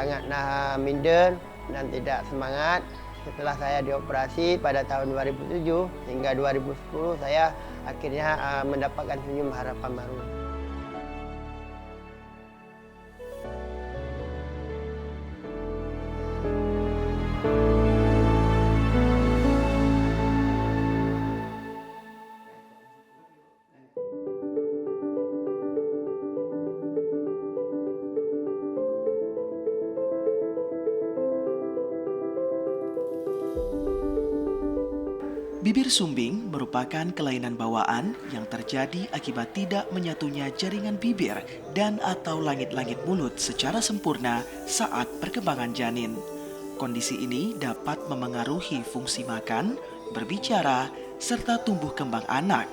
sangat minder dan tidak semangat. Setelah saya dioperasi pada tahun 2007 hingga 2010, saya akhirnya mendapatkan senyum harapan baru. Bibir sumbing merupakan kelainan bawaan yang terjadi akibat tidak menyatunya jaringan bibir dan atau langit-langit mulut secara sempurna saat perkembangan janin. Kondisi ini dapat memengaruhi fungsi makan, berbicara, serta tumbuh kembang anak.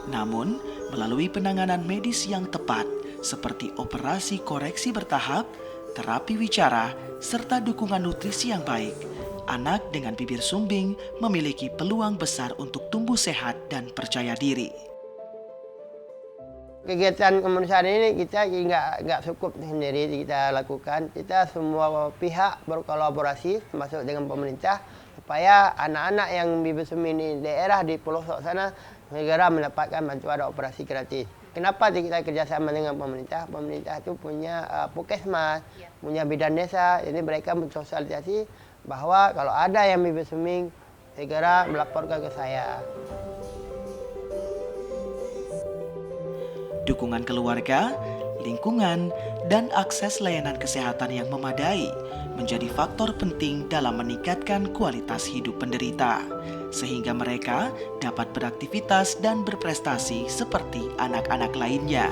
Namun, melalui penanganan medis yang tepat seperti operasi koreksi bertahap, terapi wicara, serta dukungan nutrisi yang baik, anak dengan bibir sumbing memiliki peluang besar untuk tumbuh sehat dan percaya diri. Kegiatan kemanusiaan ini kita nggak cukup sendiri kita lakukan. Kita semua pihak berkolaborasi, termasuk dengan pemerintah, supaya anak-anak yang bibir sumbing di daerah di pelosok sana segera mendapatkan bantuan operasi gratis. Kenapa kita kerjasama dengan pemerintah? Pemerintah itu punya puskesmas, punya bidan desa, jadi mereka mensosialisasi bahwa kalau ada yang bibir sumbing segera melaporkan ke saya. Dukungan keluarga, lingkungan, dan akses layanan kesehatan yang memadai menjadi faktor penting dalam meningkatkan kualitas hidup penderita, sehingga mereka dapat beraktivitas dan berprestasi seperti anak-anak lainnya.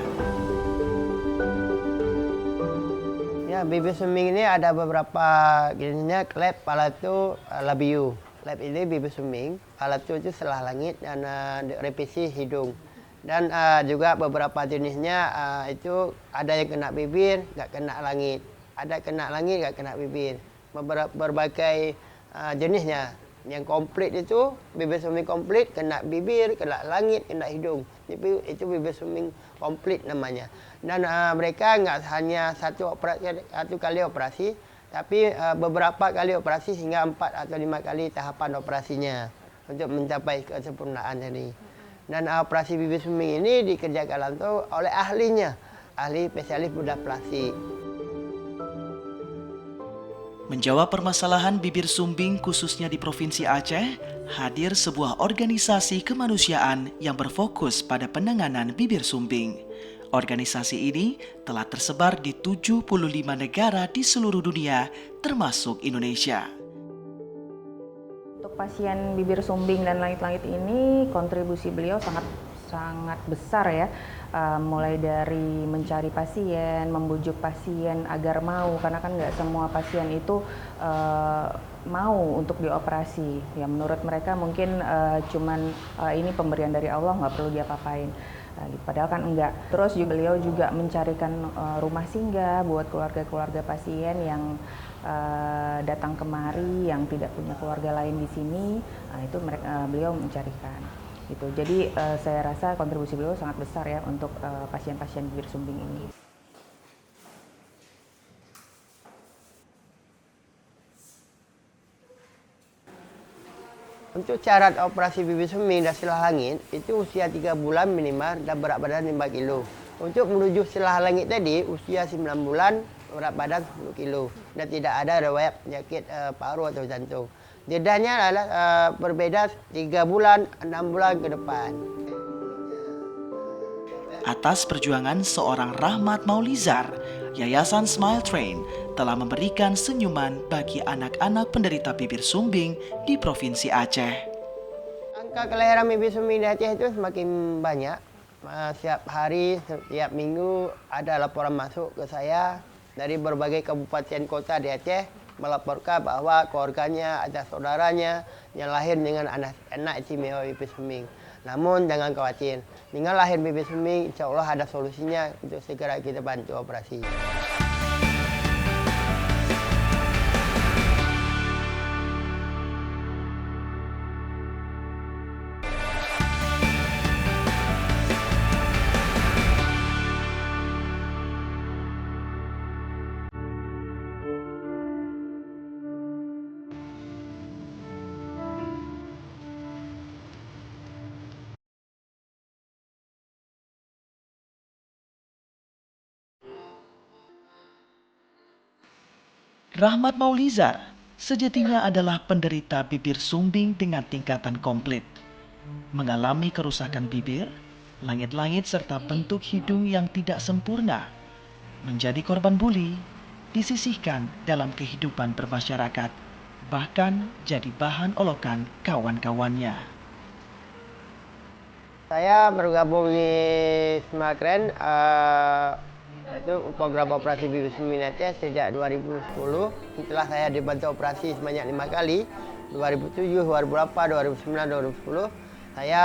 Ya, bibir sumbing ini ada beberapa jenisnya, klep, palatu, labiu. Klep ini bibir sumbing, palatu itu selah langit, dan revisi hidung. Dan juga beberapa jenisnya itu ada yang kena bibir, nggak kena langit. Ada kena langit, nggak kena bibir. Berbagai jenisnya. Yang komplit itu bibir sumbing komplit, kena bibir, kena langit, kena hidung. Itu bibir sumbing komplit namanya. Dan mereka nggak hanya satu kali operasi, tapi beberapa kali operasi hingga 4 atau 5 kali tahapan operasinya untuk mencapai kesempurnaan tadi. Dan operasi bibir sumbing ini dikerjakan langsung oleh ahlinya, ahli spesialis bedah plastik. Menjawab permasalahan bibir sumbing khususnya di Provinsi Aceh, hadir sebuah organisasi kemanusiaan yang berfokus pada penanganan bibir sumbing. Organisasi ini telah tersebar di 75 negara di seluruh dunia, termasuk Indonesia. Untuk pasien bibir sumbing dan langit-langit ini, kontribusi beliau sangat besar ya. Mulai dari mencari pasien, membujuk pasien agar mau, karena kan nggak semua pasien itu mau untuk dioperasi. Ya menurut mereka mungkin ini pemberian dari Allah, nggak perlu diapa-apain. Padahal kan enggak. Terus beliau juga mencarikan rumah singgah buat keluarga-keluarga pasien yang datang kemari yang tidak punya keluarga lain di sini. Itu beliau mencarikan. Gitu. Jadi saya rasa kontribusi beliau sangat besar ya untuk pasien-pasien bibir sumbing ini. Untuk syarat operasi bibir sumbing dan selah langit itu usia 3 bulan minimal dan berat badan 5 kilo. Untuk menuju selah langit tadi usia 9 bulan, berat badan 10 kilo dan tidak ada riwayat penyakit paru atau jantung. Jedahnya adalah berbeda 3 bulan, 6 bulan ke depan. Atas perjuangan seorang Rahmat Maulizar, Yayasan Smile Train telah memberikan senyuman bagi anak-anak penderita bibir sumbing di Provinsi Aceh. Angka kelahiran bibir sumbing di Aceh itu semakin banyak. Setiap hari, setiap minggu ada laporan masuk ke saya dari berbagai kabupaten kota di Aceh, melaporkan bahwa keluarganya, ada saudaranya yang lahir dengan anak istimewa bibir sumbing. Namun jangan khawatir, dengan lahir bibir sumbing insya Allah ada solusinya untuk segera kita bantu operasi. Rahmat Maulizar sejatinya adalah penderita bibir sumbing dengan tingkatan komplit. Mengalami kerusakan bibir, langit-langit serta bentuk hidung yang tidak sempurna. Menjadi korban buli, disisihkan dalam kehidupan bermasyarakat, bahkan jadi bahan olokan kawan-kawannya. Saya bergabung di Smartren, itu program operasi bibir sumbing netes sejak 2010. Setelah saya dibantu operasi sebanyak 5 kali, 2007, 2008, 2009, 2010, saya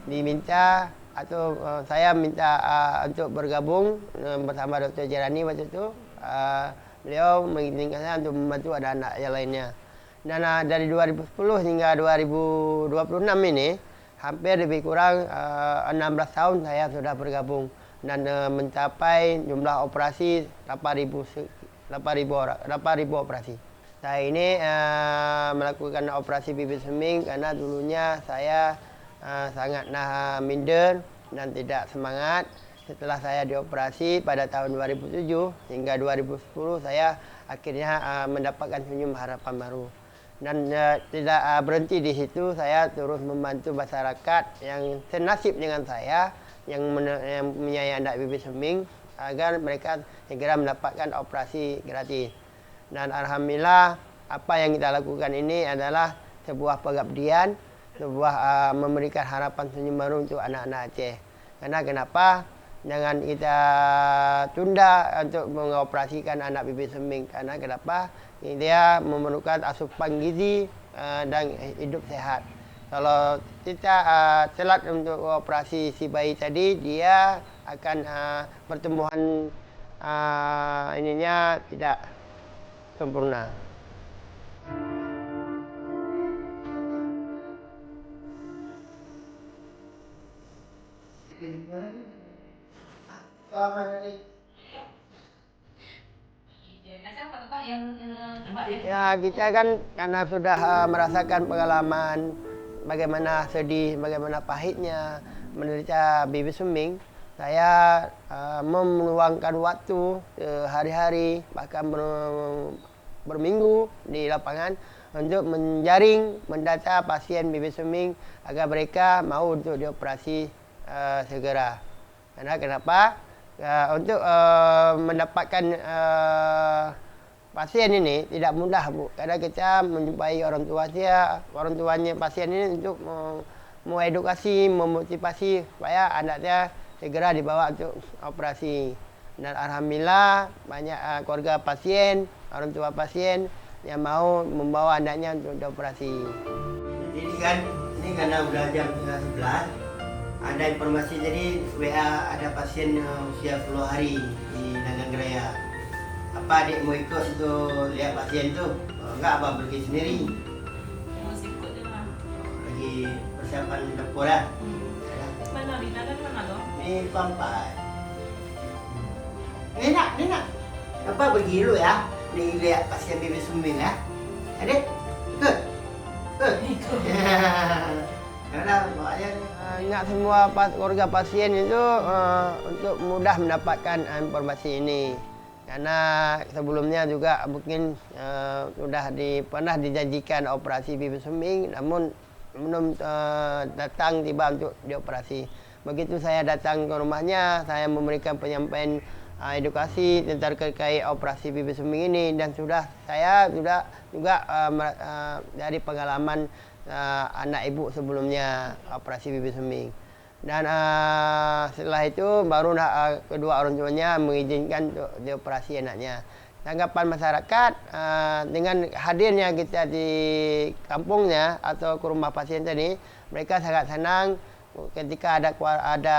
diminta atau saya minta untuk bergabung bersama Dr. Jerani waktu itu. Beliau mengizinkan saya untuk membantu ada anak yang lainnya. Dan dari 2010 hingga 2026 ini, hampir lebih kurang 16 tahun saya sudah bergabung dan mencapai jumlah operasi 8.000 operasi. Saya ini melakukan operasi bibir sumbing karena dulunya saya sangat minder dan tidak semangat. Setelah saya dioperasi pada tahun 2007 hingga 2010, saya akhirnya mendapatkan senyum harapan baru. Dan tidak berhenti di situ, saya terus membantu masyarakat yang senasib dengan saya, yang mempunyai anak bibir sumbing, agar mereka segera mendapatkan operasi gratis. Dan alhamdulillah, apa yang kita lakukan ini adalah sebuah pengabdian, sebuah memberikan harapan senyum baru untuk anak-anak Aceh. Karena kenapa? Jangan kita tunda untuk mengoperasikan anak bibir sumbing. Karena kenapa? Dia memerlukan asupan gizi dan hidup sehat. Kalau kita telat untuk operasi si bayi tadi, dia akan pertumbuhan ininya tidak sempurna. Ya, kita kan karena sudah merasakan pengalaman bagaimana sedih, bagaimana pahitnya menderita bibir sumbing. Saya meluangkan waktu hari-hari, bahkan berminggu di lapangan untuk menjaring, mendata pasien bibir sumbing agar mereka mau untuk dioperasi segera. Karena kenapa? Untuk mendapatkan pasien ini tidak mudah, Bu. Karena kita menjumpai orang tuanya pasien ini untuk mengedukasi, memotivasi supaya anaknya segera dibawa untuk operasi. Dan alhamdulillah banyak keluarga pasien, orang tua pasien yang mau membawa anaknya untuk dioperasi. Jadi ini karena udah jam 11, ada informasi jadi WA ada pasien usia 10 hari di Nagang Raya. Apa adik mau ikut untuk lihat pasien tu? Enggak, abang pergi sendiri. Masih ikut je lah. Lagi persiapan dapur lah. Mana Rina dan mana tu? Ni Pampat. Ni nak. Apa pergi dulu ya? Ni lihat pasien bibir sumbing ya. Adik, ikut. Ikut. Yalah, makanya ingat semua keluarga pasien itu untuk mudah mendapatkan informasi ini. Karena sebelumnya juga mungkin sudah pernah dijanjikan operasi bibir sumbing, namun belum datang tiba untuk dioperasi. Begitu saya datang ke rumahnya, saya memberikan penyampaian edukasi tentang terkait operasi bibir sumbing ini, dan saya sudah juga dari pengalaman anak ibu sebelumnya operasi bibir sumbing. Dan setelah itu baru kedua orang tuanya mengizinkan untuk dioperasi anaknya. Tanggapan masyarakat dengan hadirnya kita di kampungnya atau ke rumah pasien tadi, mereka sangat senang ketika ada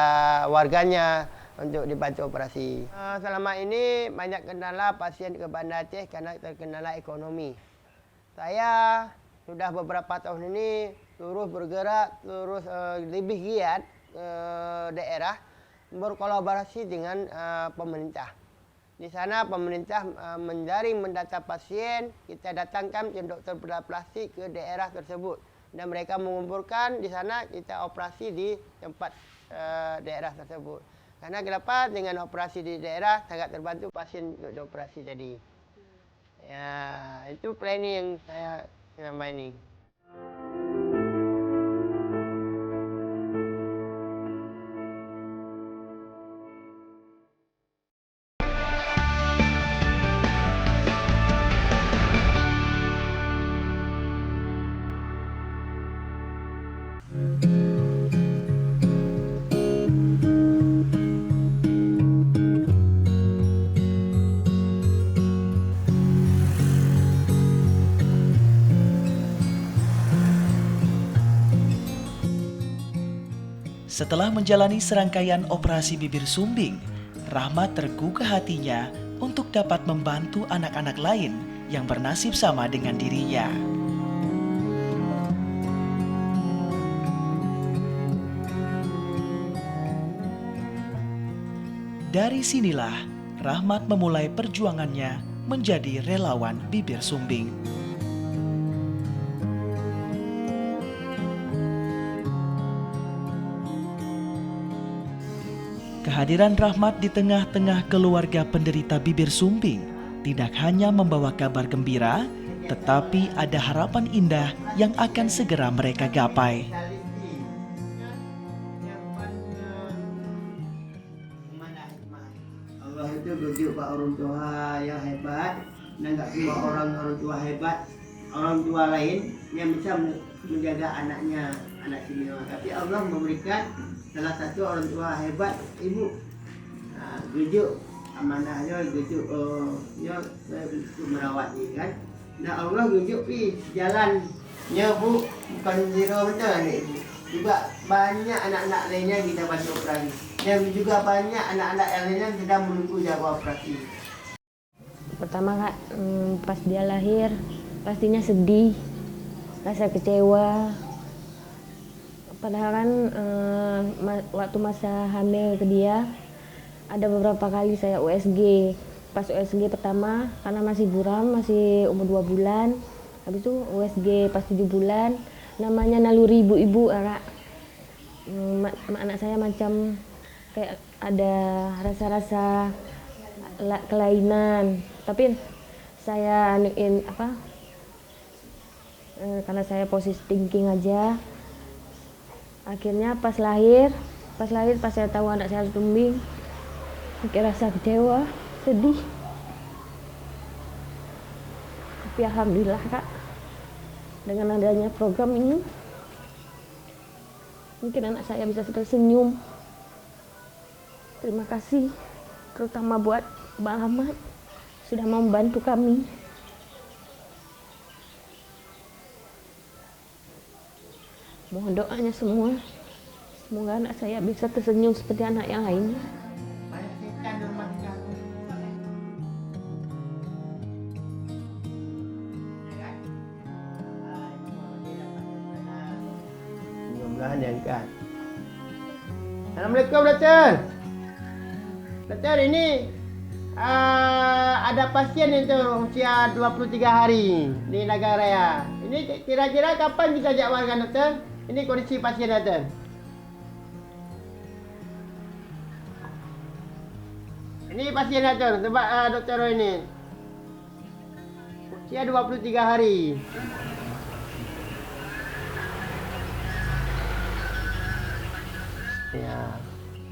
warganya untuk dibantu operasi. Selama ini banyak kendala pasien ke Banda Aceh karena terkendala ekonomi. Saya sudah beberapa tahun ini terus bergerak, terus lebih giat ke daerah, berkolaborasi dengan pemerintah. Di sana pemerintah menjaring mendata pasien, kita datangkan ke dokter bedah plastik ke daerah tersebut, dan mereka mengumpulkan di sana, kita operasi di tempat daerah tersebut. Karena kenapa? Dengan operasi di daerah sangat terbantu pasien untuk dioperasi tadi. Itu planning yang saya namai ini. Setelah menjalani serangkaian operasi bibir sumbing, Rahmat tergugah hatinya untuk dapat membantu anak-anak lain yang bernasib sama dengan dirinya. Dari sinilah Rahmat memulai perjuangannya menjadi relawan bibir sumbing. Kehadiran Rahmat di tengah-tengah keluarga penderita bibir sumbing tidak hanya membawa kabar gembira, tetapi ada harapan indah yang akan segera mereka gapai. Allah itu tujuh pak orang tua yang hebat, dan nggak cuma orang tua hebat, orang tua lain yang bisa menjaga anaknya, anak semua. Tapi Allah memberikan salah satu orang tua hebat, ibu. Tujuh amanahnya, tujuh untuk merawat ini kan. Nah Allah tujuh jalannya bu, bukan zero betul nih. Juga banyak anak-anak lainnya kita bantu operasi. Dan juga banyak anak-anak yang lainnya sedang menunggu jadwal operasi. Pertama Kak, pas dia lahir pastinya sedih, rasa kecewa. Padahal kan waktu masa hamil ke dia ada beberapa kali saya USG. Pas USG pertama karena masih buram, masih umur 2 bulan. Habis itu USG pas 7 bulan, namanya naluri ibu-ibu Kak. Anak saya macam kayak ada rasa-rasa kelainan, tapi saya karena saya positive thinking aja. Akhirnya pas lahir pas saya tahu anak saya sumbing, kayak rasa kecewa, sedih. Tapi alhamdulillah Kak, dengan adanya program ini mungkin anak saya bisa tersenyum. Terima kasih terutama buat Bang Ahmad sudah membantu kami. Mohon doanya semua, semoga anak saya bisa tersenyum seperti anak yang lainnya. Mudah-mudahan diangkat. Assalamualaikum dokter. Dokter, ini ada pasien itu usia 23 hari di Nagaraya. Ini kira-kira kapan bisa jadwalkan dokter? Ini kondisi pasien dokter. Ini pasien dokter, tempat dokter ini. Usia 23 hari. Ya.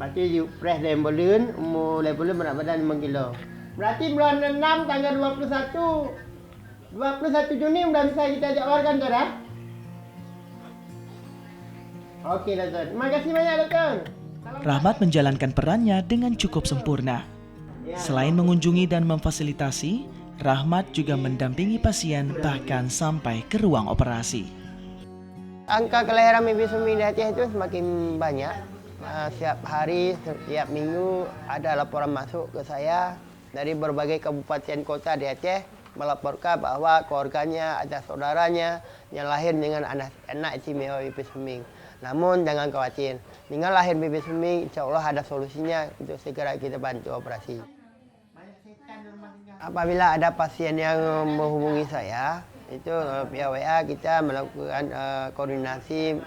Berarti fresh dan bulan, umur bulan berat badan 5 kilo. Berarti bulan 6 tanggal 21 Juni sudah bisa kita jadwalkan dokter, dah? Okey dokter. Terima kasih banyak dokter. Rahmat menjalankan perannya dengan cukup sempurna. Selain mengunjungi dan memfasilitasi, Rahmat juga mendampingi pasien bahkan sampai ke ruang operasi. Angka kelahiran bibir sumbing di Aceh itu semakin banyak. Setiap hari, setiap minggu ada laporan masuk ke saya dari berbagai kabupaten kota di Aceh melaporkan bahwa keluarganya ada saudaranya yang lahir dengan anak istimewa bibir sumbing. Namun jangan khawatir, dengan lahir bibir sumbing insya Allah ada solusinya untuk segera kita bantu operasi. Apabila ada pasien yang menghubungi saya, itu via WA kita melakukan koordinasi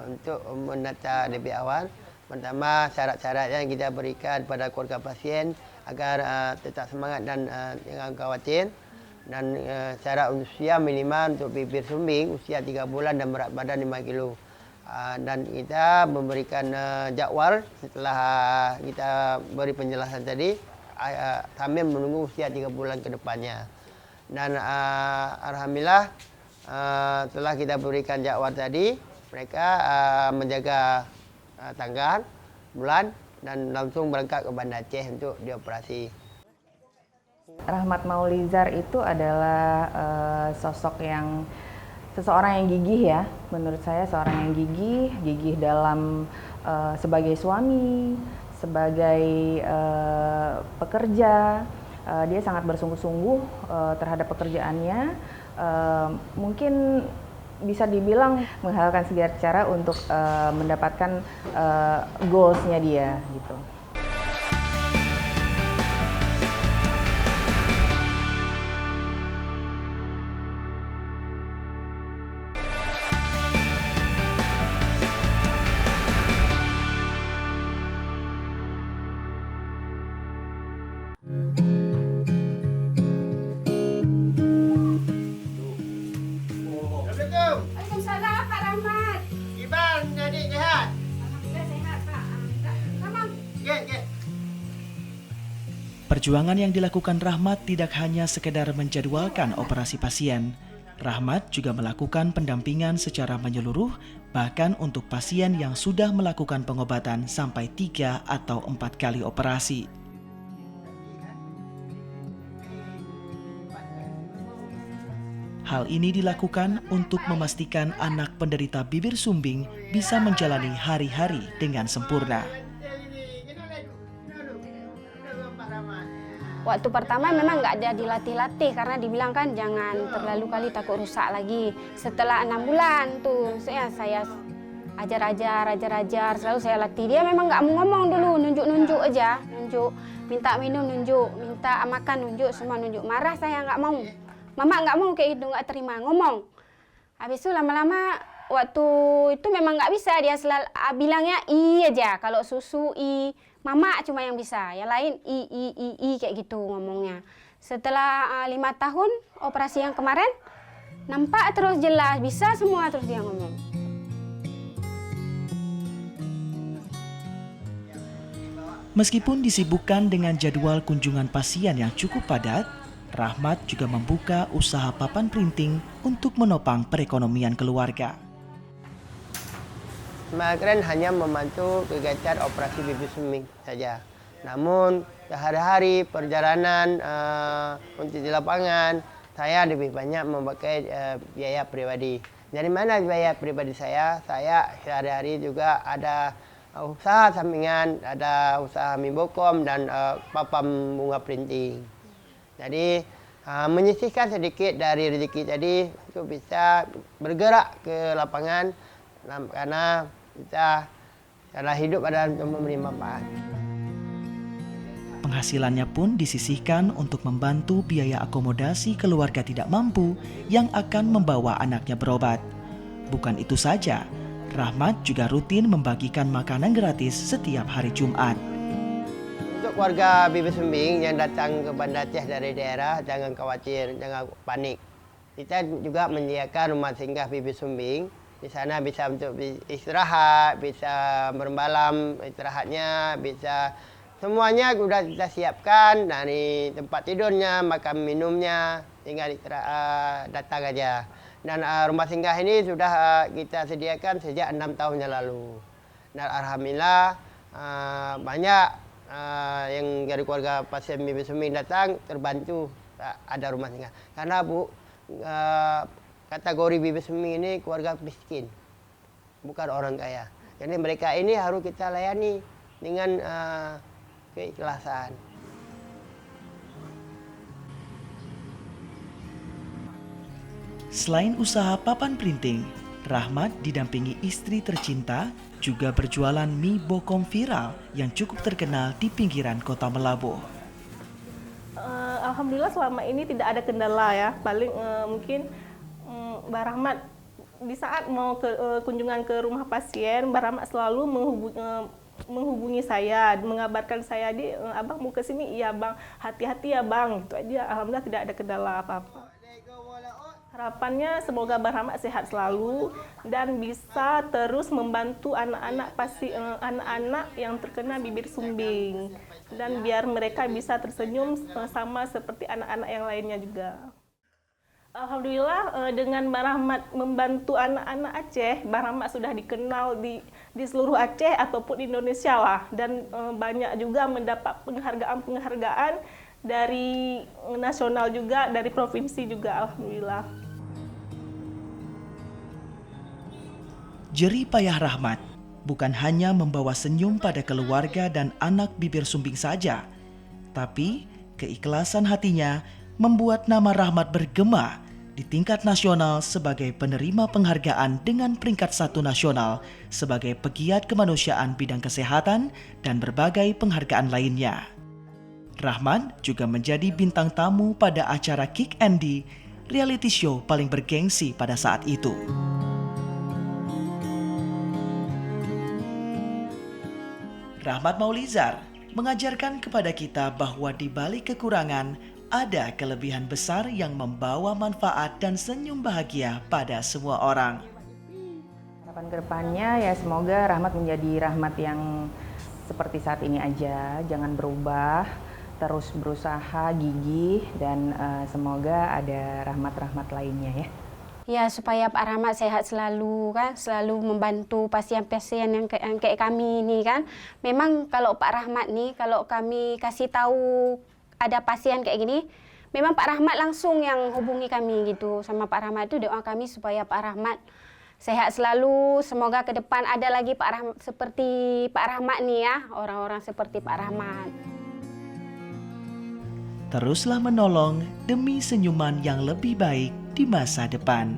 untuk mendata lebih awal. Pertama, syarat-syarat yang kita berikan pada keluarga pasien agar tetap semangat dan jangan khawatir. Dan syarat usia minimal untuk bibir sumbing usia 3 bulan dan berat badan 5 kilo. Dan kita memberikan jadual setelah kita beri penjelasan tadi sambil menunggu usia 3 bulan ke depannya. Dan alhamdulillah setelah kita berikan jadual tadi, mereka menjaga tanggal, bulan, dan langsung berangkat ke Banda Aceh untuk dioperasi. Rahmat Maulizar itu adalah sosok yang seseorang yang gigih ya, menurut saya seorang yang gigih dalam sebagai suami, sebagai pekerja. Dia sangat bersungguh-sungguh terhadap pekerjaannya. Mungkin bisa dibilang menghalalkan segala cara untuk mendapatkan goals-nya dia gitu. Waalaikumsalam Pak Rahmat. Gimana jadi sehat? Alhamdulillah sehat Pak. Tamam. Perjuangan yang dilakukan Rahmat tidak hanya sekedar menjadwalkan operasi pasien. Rahmat juga melakukan pendampingan secara menyeluruh, bahkan untuk pasien yang sudah melakukan pengobatan sampai 3 atau 4 kali operasi. Hal ini dilakukan untuk memastikan anak penderita bibir sumbing bisa menjalani hari-hari dengan sempurna. Waktu pertama memang nggak ada dilatih-latih karena dibilang kan jangan terlalu kali takut rusak lagi. Setelah 6 bulan tuh saya ajar, selalu saya latih. Dia memang nggak mau ngomong dulu, nunjuk aja, minta minum nunjuk, minta makan nunjuk, semua nunjuk. Marah saya nggak mau. Mama nggak mau kayak gitu, nggak terima, ngomong. Habis itu lama-lama waktu itu memang nggak bisa, dia selalu bilangnya i aja. Kalau susu i, mama cuma yang bisa, yang lain i kayak gitu ngomongnya. Setelah 5 tahun operasi yang kemarin, nampak terus jelas, bisa semua terus dia ngomong. Meskipun disibukkan dengan jadwal kunjungan pasien yang cukup padat, Rahmat juga membuka usaha papan printing untuk menopang perekonomian keluarga. Kemarin hanya membantu kegiatan operasi bibir sumbing saja. Namun sehari-hari perjalanan untuk di lapangan, saya lebih banyak memakai biaya pribadi. Dari mana biaya pribadi saya? Saya sehari-hari juga ada usaha sampingan, ada usaha mibokom dan papan bunga printing. Jadi menyisihkan sedikit dari rezeki tadi untuk bisa bergerak ke lapangan karena kita cara hidup adalah untuk memberi manfaat. Penghasilannya pun disisihkan untuk membantu biaya akomodasi keluarga tidak mampu yang akan membawa anaknya berobat. Bukan itu saja, Rahmat juga rutin membagikan makanan gratis setiap hari Jumat. Untuk warga bibir sumbing yang datang ke Banda Aceh dari daerah, jangan khawatir, jangan panik. Kita juga menyediakan rumah singgah bibir sumbing. Di sana bisa untuk istirahat, bisa bermalam istirahatnya, bisa semuanya sudah kita siapkan dari tempat tidurnya, makan minumnya, tinggal datang aja. Dan rumah singgah ini sudah kita sediakan sejak 6 tahun yang lalu. Dan alhamdulillah banyak yang dari keluarga pasien bibir sumbing datang terbantu ada rumah singgah. Karena kategori bibir sumbing ini keluarga miskin, bukan orang kaya. Jadi mereka ini harus kita layani dengan keikhlasan. Selain usaha papan printing, Rahmat didampingi istri tercinta juga berjualan mie bokom viral yang cukup terkenal di pinggiran kota Melabuh. Alhamdulillah selama ini tidak ada kendala ya. Paling mungkin Mbak Rahmat di saat mau kunjungan ke rumah pasien, Mbak Rahmat selalu menghubungi saya, mengabarkan saya, abang mau ke sini, iya bang, hati-hati ya bang, itu aja. Alhamdulillah tidak ada kendala apa-apa. Harapannya semoga Bang Rahmat sehat selalu dan bisa terus membantu anak-anak yang terkena bibir sumbing, dan biar mereka bisa tersenyum sama seperti anak-anak yang lainnya juga. Alhamdulillah dengan Bang Rahmat membantu anak-anak Aceh, Bang Rahmat sudah dikenal di seluruh Aceh ataupun Indonesia lah, dan banyak juga mendapat penghargaan-penghargaan dari nasional juga, dari provinsi juga, alhamdulillah. Jerih payah Rahmat bukan hanya membawa senyum pada keluarga dan anak bibir sumbing saja, tapi keikhlasan hatinya membuat nama Rahmat bergema di tingkat nasional sebagai penerima penghargaan dengan peringkat 1 nasional sebagai pegiat kemanusiaan bidang kesehatan dan berbagai penghargaan lainnya. Rahmat juga menjadi bintang tamu pada acara Kick Andy, reality show paling bergengsi pada saat itu. Rahmat Maulizar mengajarkan kepada kita bahwa di balik kekurangan ada kelebihan besar yang membawa manfaat dan senyum bahagia pada semua orang. Harapan kedepannya ya semoga Rahmat menjadi Rahmat yang seperti saat ini aja, jangan berubah, terus berusaha gigih, dan semoga ada rahmat-rahmat lainnya ya. Ya, supaya Pak Rahmat sehat selalu kan, selalu membantu pasien-pasien yang kayak kami ini kan. Memang kalau Pak Rahmat nih, kalau kami kasih tahu ada pasien kayak gini, memang Pak Rahmat langsung yang hubungi kami gitu. Sama Pak Rahmat itu doa kami supaya Pak Rahmat sehat selalu. Semoga ke depan ada lagi Pak Rahmat seperti Pak Rahmat nih ya, orang-orang seperti Pak Rahmat. Teruslah menolong demi senyuman yang lebih baik di masa depan.